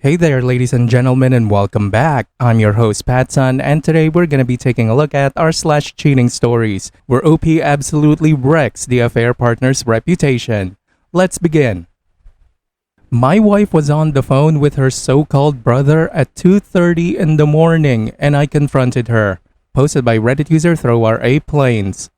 Hey there, ladies and gentlemen, and welcome back. I'm your host, PattSun, and today we're going to be taking a look at r/cheating stories, where OP absolutely wrecks the affair partner's reputation. Let's begin. My wife was on the phone with her so-called brother at 2:30 in the morning, and I confronted her. Posted by Reddit user ThrowRA Planes.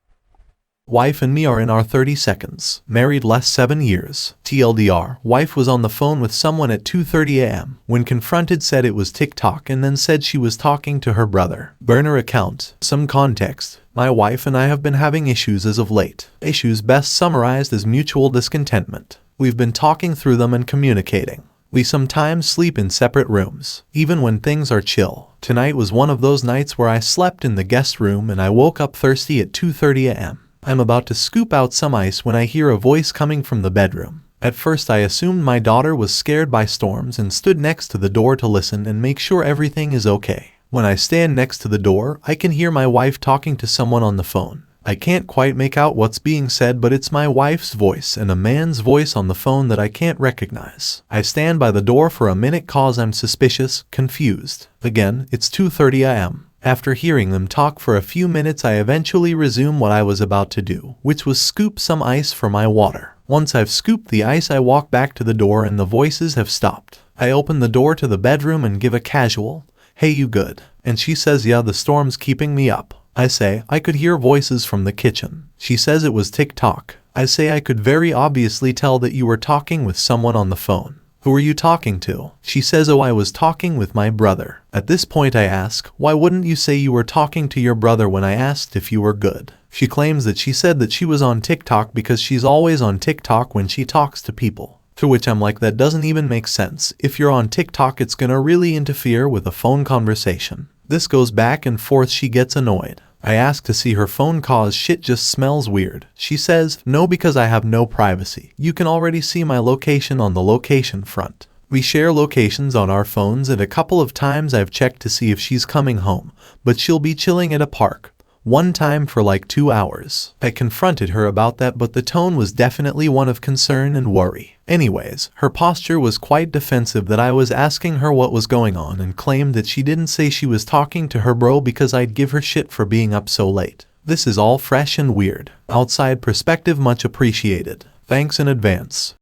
Wife and me are in our 30 seconds. Married less 7 years. TLDR, wife was on the phone with someone at 2:30 a.m. When confronted said it was TikTok and then said she was talking to her brother. Burner account. Some context. My wife and I have been having issues as of late. Issues best summarized as mutual discontentment. We've been talking through them and communicating. We sometimes sleep in separate rooms, even when things are chill. Tonight was one of those nights where I slept in the guest room and I woke up thirsty at 2:30 a.m. I'm about to scoop out some ice when I hear a voice coming from the bedroom. At first I assumed my daughter was scared by storms and stood next to the door to listen and make sure everything is okay. When I stand next to the door, I can hear my wife talking to someone on the phone. I can't quite make out what's being said, but it's my wife's voice and a man's voice on the phone that I can't recognize. I stand by the door for a minute cause I'm suspicious, confused. Again, it's 2:30 a.m. After hearing them talk for a few minutes, I eventually resume what I was about to do, which was scoop some ice for my water. Once I've scooped the ice, I walk back to the door and the voices have stopped. I open the door to the bedroom and give a casual, "Hey, you good?" And she says, "Yeah, the storm's keeping me up." I say, "I could hear voices from the kitchen." She says it was TikTok. I say, "I could very obviously tell that you were talking with someone on the phone. Who were you talking to?" She says, "Oh, I was talking with my brother." At this point I ask, "Why wouldn't you say you were talking to your brother when I asked if you were good?" She claims that she said that she was on TikTok because she's always on TikTok when she talks to people. To which I'm like, that doesn't even make sense. If you're on TikTok, it's gonna really interfere with a phone conversation. This goes back and forth. She gets annoyed. I ask to see her phone cause shit just smells weird. She says, "No, because I have no privacy. You can already see my location on the location front." We share locations on our phones, and a couple of times I've checked to see if she's coming home, but she'll be chilling at a park. One time for like 2 hours. I confronted her about that, but the tone was definitely one of concern and worry. Anyways, her posture was quite defensive that I was asking her what was going on and claimed that she didn't say she was talking to her bro because I'd give her shit for being up so late. This is all fresh and weird. Outside perspective much appreciated. Thanks in advance.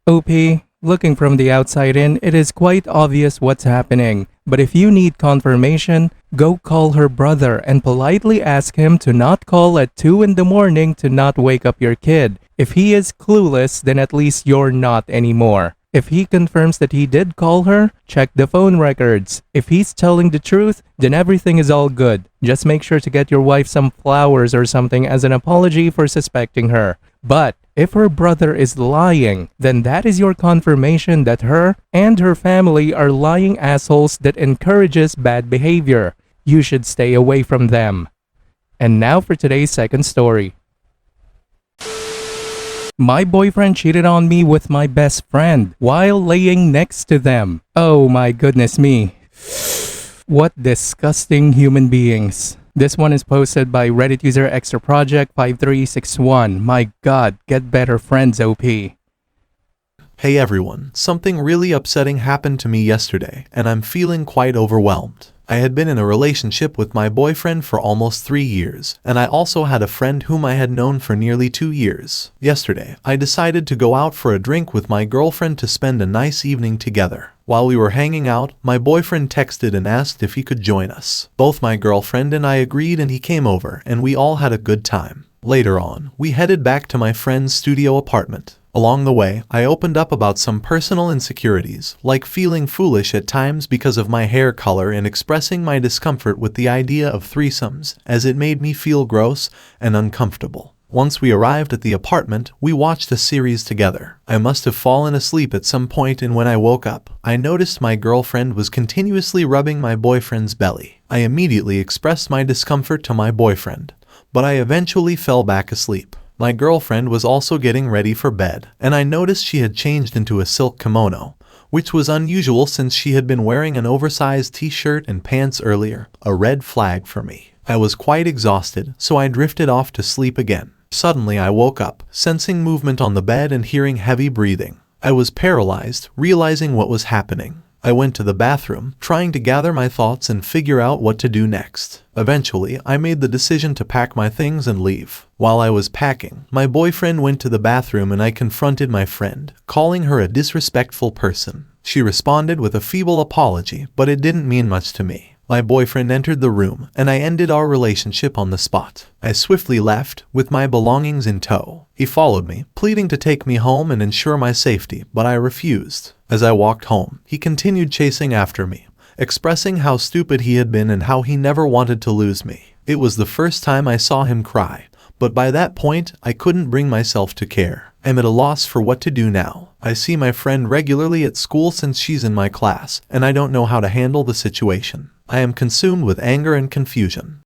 OP, looking from the outside in, it is quite obvious what's happening. But if you need confirmation, go call her brother and politely ask him to not call at 2 in the morning to not wake up your kid. If he is clueless, then at least you're not anymore. If he confirms that he did call her, check the phone records. If he's telling the truth, then everything is all good. Just make sure to get your wife some flowers or something as an apology for suspecting her. But if her brother is lying, then that is your confirmation that her and her family are lying assholes that encourages bad behavior. You should stay away from them. And now for today's second story. My boyfriend cheated on me with my best friend while laying next to them. Oh my goodness me. What disgusting human beings. This one is posted by Reddit user Extra Project 5361. My god, get better friends, OP. Hey everyone, something really upsetting happened to me yesterday, and I'm feeling quite overwhelmed. I had been in a relationship with my boyfriend for almost 3 years, and I also had a friend whom I had known for nearly 2 years. Yesterday, I decided to go out for a drink with my girlfriend to spend a nice evening together. While we were hanging out, my boyfriend texted and asked if he could join us. Both my girlfriend and I agreed, and he came over, and we all had a good time. Later on, we headed back to my friend's studio apartment. Along the way, I opened up about some personal insecurities, like feeling foolish at times because of my hair color and expressing my discomfort with the idea of threesomes, as it made me feel gross and uncomfortable. Once we arrived at the apartment, we watched a series together. I must have fallen asleep at some point, and when I woke up, I noticed my girlfriend was continuously rubbing my boyfriend's belly. I immediately expressed my discomfort to my boyfriend, but I eventually fell back asleep. My girlfriend was also getting ready for bed, and I noticed she had changed into a silk kimono, which was unusual since she had been wearing an oversized t-shirt and pants earlier, a red flag for me. I was quite exhausted, so I drifted off to sleep again. Suddenly I woke up, sensing movement on the bed and hearing heavy breathing. I was paralyzed, realizing what was happening. I went to the bathroom, trying to gather my thoughts and figure out what to do next. Eventually, I made the decision to pack my things and leave. While I was packing, my boyfriend went to the bathroom and I confronted my friend, calling her a disrespectful person. She responded with a feeble apology, but it didn't mean much to me. My boyfriend entered the room, and I ended our relationship on the spot. I swiftly left, with my belongings in tow. He followed me, pleading to take me home and ensure my safety, but I refused. As I walked home, he continued chasing after me, expressing how stupid he had been and how he never wanted to lose me. It was the first time I saw him cry, but by that point, I couldn't bring myself to care. I'm at a loss for what to do now. I see my friend regularly at school since she's in my class, and I don't know how to handle the situation. I am consumed with anger and confusion.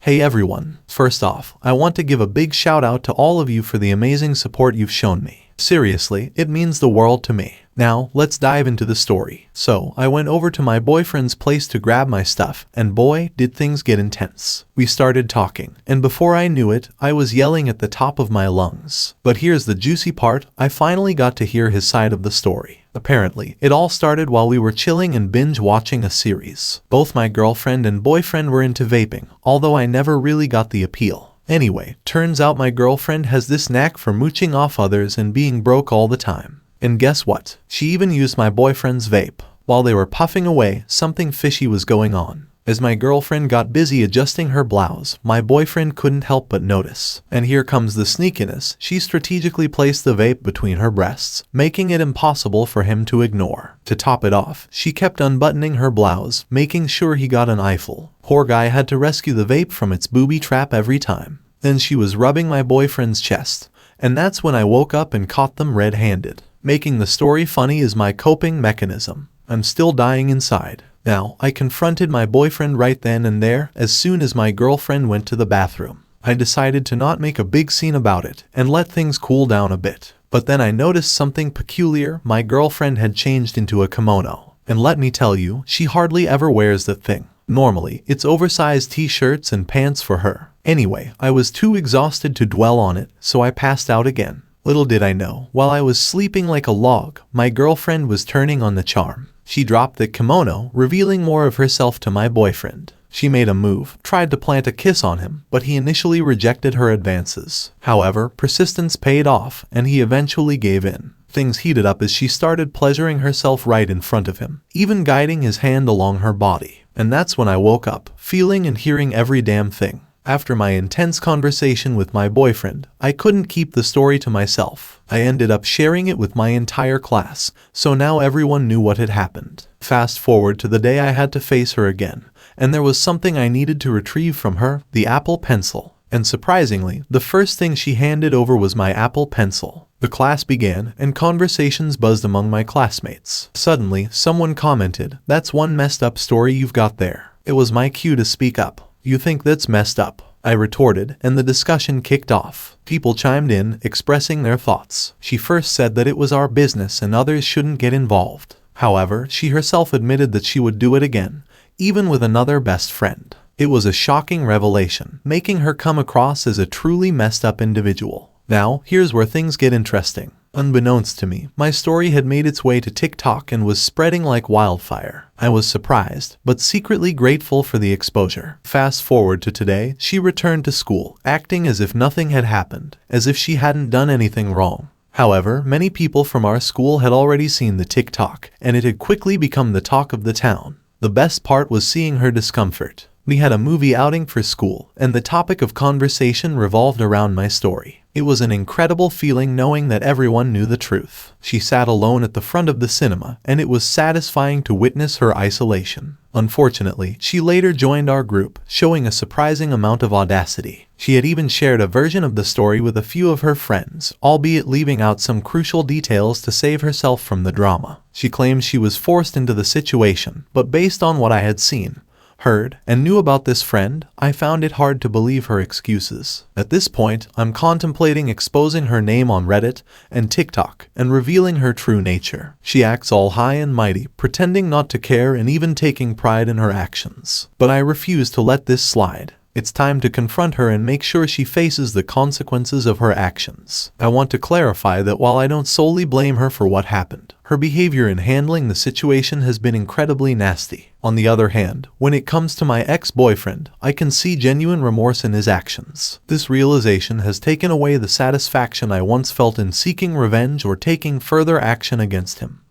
Hey everyone, first off, I want to give a big shout out to all of you for the amazing support you've shown me. Seriously, it means the world to me. Now, let's dive into the story. So, I went over to my boyfriend's place to grab my stuff, and boy, did things get intense. We started talking, and before I knew it, I was yelling at the top of my lungs. But here's the juicy part, I finally got to hear his side of the story. Apparently, it all started while we were chilling and binge watching a series. Both my girlfriend and boyfriend were into vaping, although I never really got the appeal. Anyway, turns out my girlfriend has this knack for mooching off others and being broke all the time. And guess what? She even used my boyfriend's vape. While they were puffing away, something fishy was going on. As my girlfriend got busy adjusting her blouse, my boyfriend couldn't help but notice. And here comes the sneakiness. She strategically placed the vape between her breasts, making it impossible for him to ignore. To top it off, she kept unbuttoning her blouse, making sure he got an eyeful. Poor guy had to rescue the vape from its booby trap every time. Then she was rubbing my boyfriend's chest. And that's when I woke up and caught them red-handed. Making the story funny is my coping mechanism. I'm still dying inside. Now, I confronted my boyfriend right then and there as soon as my girlfriend went to the bathroom. I decided to not make a big scene about it and let things cool down a bit. But then I noticed something peculiar. My girlfriend had changed into a kimono. And let me tell you, she hardly ever wears that thing. Normally, it's oversized t-shirts and pants for her. Anyway, I was too exhausted to dwell on it, so I passed out again. Little did I know, while I was sleeping like a log, my girlfriend was turning on the charm. She dropped the kimono, revealing more of herself to my boyfriend. She made a move, tried to plant a kiss on him, but he initially rejected her advances. However, persistence paid off, and he eventually gave in. Things heated up as she started pleasuring herself right in front of him, even guiding his hand along her body. And that's when I woke up, feeling and hearing every damn thing. After my intense conversation with my boyfriend, I couldn't keep the story to myself. I ended up sharing it with my entire class, so now everyone knew what had happened. Fast forward to the day I had to face her again, and there was something I needed to retrieve from her, the Apple Pencil. And surprisingly, the first thing she handed over was my Apple Pencil. The class began, and conversations buzzed among my classmates. Suddenly, someone commented, "That's one messed up story you've got there." It was my cue to speak up. "You think that's messed up?" I retorted, and the discussion kicked off. People chimed in, expressing their thoughts. She first said that it was our business and others shouldn't get involved. However, she herself admitted that she would do it again, even with another best friend. It was a shocking revelation, making her come across as a truly messed up individual. Now, here's where things get interesting. Unbeknownst to me, my story had made its way to TikTok and was spreading like wildfire. I was surprised, but secretly grateful for the exposure. Fast forward to today, she returned to school, acting as if nothing had happened, as if she hadn't done anything wrong. However, many people from our school had already seen the TikTok, and it had quickly become the talk of the town. The best part was seeing her discomfort. We had a movie outing for school, and the topic of conversation revolved around my story. It was an incredible feeling knowing that everyone knew the truth. She sat alone at the front of the cinema, and it was satisfying to witness her isolation. Unfortunately, she later joined our group, showing a surprising amount of audacity. She had even shared a version of the story with a few of her friends, albeit leaving out some crucial details to save herself from the drama. She claims she was forced into the situation, but based on what I had seen, heard, and knew about this friend, I found it hard to believe her excuses. At this point, I'm contemplating exposing her name on Reddit and TikTok and revealing her true nature. She acts all high and mighty, pretending not to care and even taking pride in her actions. But I refuse to let this slide. It's time to confront her and make sure she faces the consequences of her actions. I want to clarify that while I don't solely blame her for what happened, her behavior in handling the situation has been incredibly nasty. On the other hand, when it comes to my ex-boyfriend, I can see genuine remorse in his actions. This realization has taken away the satisfaction I once felt in seeking revenge or taking further action against him.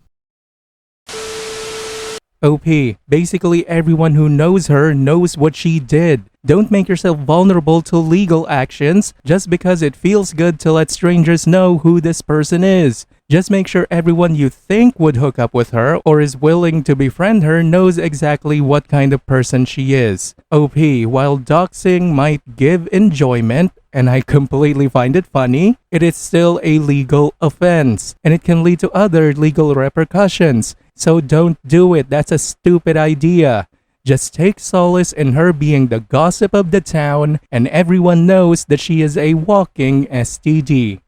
OP, basically everyone who knows her knows what she did. Don't make yourself vulnerable to legal actions just because it feels good to let strangers know who this person is. Just make sure everyone you think would hook up with her or is willing to befriend her knows exactly what kind of person she is. OP, while doxing might give enjoyment, and I completely find it funny, it is still a legal offense, and it can lead to other legal repercussions. So don't do it. That's a stupid idea. Just take solace in her being the gossip of the town, and everyone knows that she is a walking STD.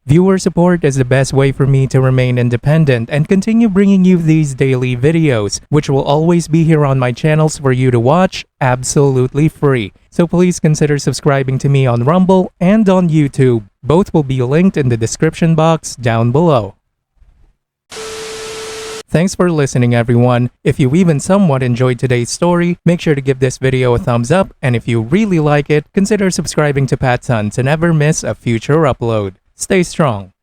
Viewer support is the best way for me to remain independent and continue bringing you these daily videos, which will always be here on my channels for you to watch absolutely free. So please consider subscribing to me on Rumble and on YouTube. Both will be linked in the description box down below. Thanks for listening, everyone. If you even somewhat enjoyed today's story, make sure to give this video a thumbs up, and if you really like it, consider subscribing to PattSun to never miss a future upload. Stay strong.